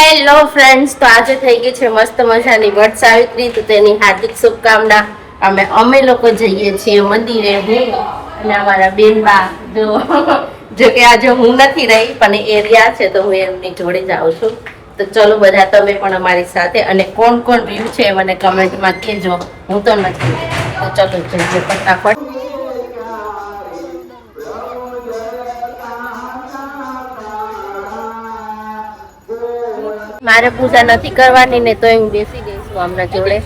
Hello friends, તો આજે થઈ ગઈ છે મસ્ત મજાની વટ સાવિત્રી, તો તેની હાર્દિક શુભકામના. અમે લોકો જઈએ છીએ મંદિરે, હું અને અમારા બેનબા. જો કે આજે હું નથી રહી, પણ એ રહ્યા છે તો હું એમની જોડે જાઉં છું. તો ચલો બધા તમે પણ અમારી સાથે, અને કોણ કોણ રહ્યું છે મને કમેન્ટમાં કહેજો. હું તો નથી. તો ચલો જઈએ ફટાફટ. મારે પૂજા નથી કરવાની ને, તો હું બેસી ગઈ છું હમણાં જોડે.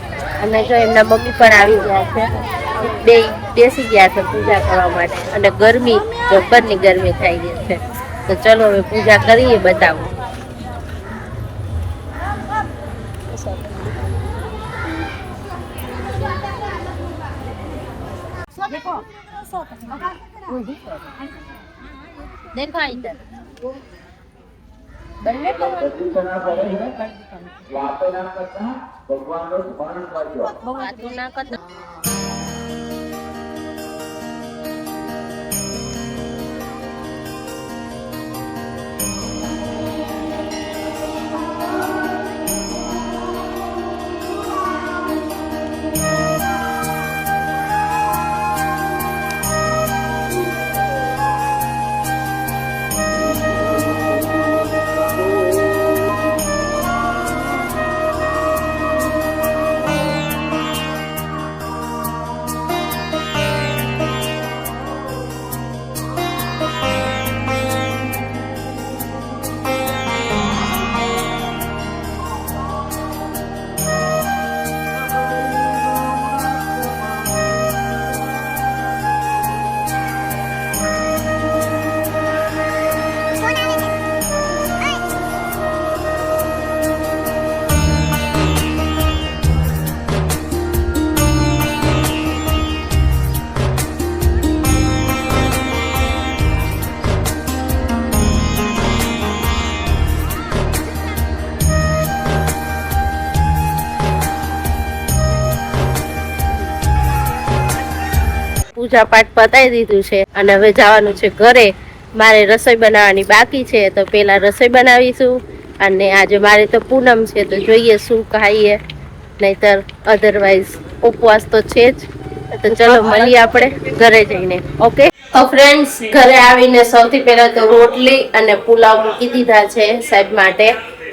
અને જો એમના મમ્મી પણ આવી ગયા છે, બે બેસી ગયા છે પૂજા કરવા માટે. અને ગરમી જબ્બરની ગરમી થઈ ગઈ છે. તો ચલો હવે પૂજા કરીએ, બતાવું. देखो इधर બંને ભગવાન ના કરતા. પૂજા પાઠ પતાવી દીધું છે અને હવે જવાનું છે ઘરે. મારે રસોઈ બનાવવાની બાકી છે, તો પેલા રસોઈ બનાવીશું. અને આજે મારે તો પૂનમ છે, તો જોઈએ શું ખાઈએ, નહીતર અધરવાઇઝ ઉપવાસ તો છે જ. તો ચલો મળીએ આપણે ઘરે જઈને. ઓકે તો ફ્રેન્ડ્સ, ઘરે આવીને સૌથી પહેલા તો રોટલી અને પુલાવ મૂકી દીધા છે સાહેબ માટે.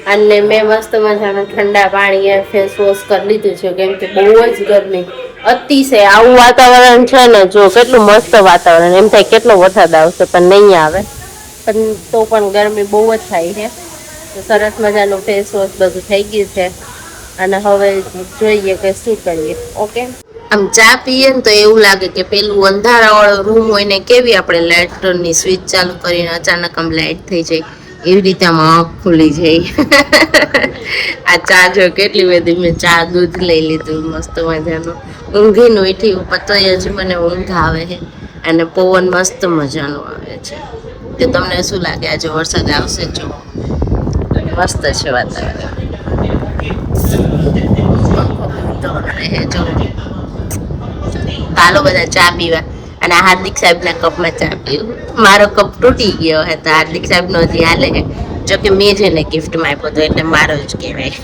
અને મેં મસ્ત મજાનું ઠંડા પાણીએ ફેસ વોશ કરી લીધું છે, કેમ કે બહુ જ ગરમી અતિશય. આવું વાતાવરણ છે ને, જો કેટલું મસ્ત વાતાવરણ, એમ થાય કેટલો વરસાદ આવશે, પણ નહીં આવે. પણ તો પણ ગરમી બહુ જ થાય છે. તો સરસ મજાનું ફેસ વોશ બધું થઈ ગયું છે. અને હવે જોઈએ કે શું કરીએ. ઓકે, આમ ચા પીએ ને તો એવું લાગે કે પેલું અંધારા વાળો રૂમ હોય ને, કેવી આપણે લાઇટની સ્વિચ ચાલુ કરીને અચાનક આમ લાઇટ થઈ જાય, એવી રીતે આમ આંખ ખુલી જાય. આ ચા જો કેટલી બધી, મેં ચા દૂધ લઈ લીધું મસ્ત મજાનું. ઊંઘીને ઉઠી ઉપર તો હજી મને ઊંઘ આવે છે. અને પવન મસ્ત મજાનો આવે છે. તો તમને શું લાગે આજે વરસાદ આવશે? જો મસ્ત છે વાતાવરણ. ચાલો બધા ચા પીવા. અને હાર્દિક સાહેબ ના કપમાં ચા પીવું. મારો કપ તૂટી ગયો હતો, હાર્દિક સાહેબ નો હજી હાલે. જો કે મેં છે ને ગિફ્ટમાં આપ્યો હતો, એટલે મારો જ કહેવાય.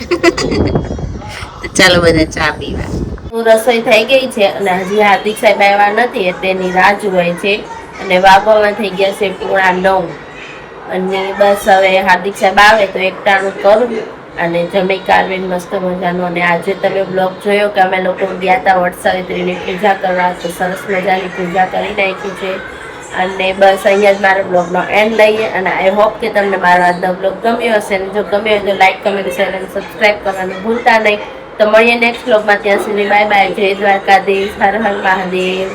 તો ચાલો બધા ચા પીવા. રસોઈ થઈ ગઈ છે અને હજી હાર્દિક સાહેબ આવ્યા નથી, એટલે એની રાહ જોવાય છે. અને વાગવામાં થઈ ગયા છે 9:30. અને બસ હવે હાર્દિક સાહેબ આવે તો એકટાણું કરું અને જમી કાઢીને મસ્ત મજાનું. અને આજે તમે બ્લોગ જોયો કે અમે લોકો ગયા હતા વટ સાવિત્રીની પૂજા કરવા, તો સરસ મજાની પૂજા કરી નાખી છે. અને બસ અહીંયા જ મારો બ્લોગનો એન્ડ લઈએ. અને આઈ હોપ કે તમને મારો આજનો બ્લોગ ગમ્યો હશે. અને જો ગમ્યો હોય તો લાઈક, કમેન્ટ, શેર અને સબસ્ક્રાઈબ કરવાનું ભૂલતા નહીં. તો મળીએ નેક્સ્ટ બ્લોગમાં. ત્યાં સુધી બાય બાય. જય દ્વારકાધીશ. હર હર મહાદેવ.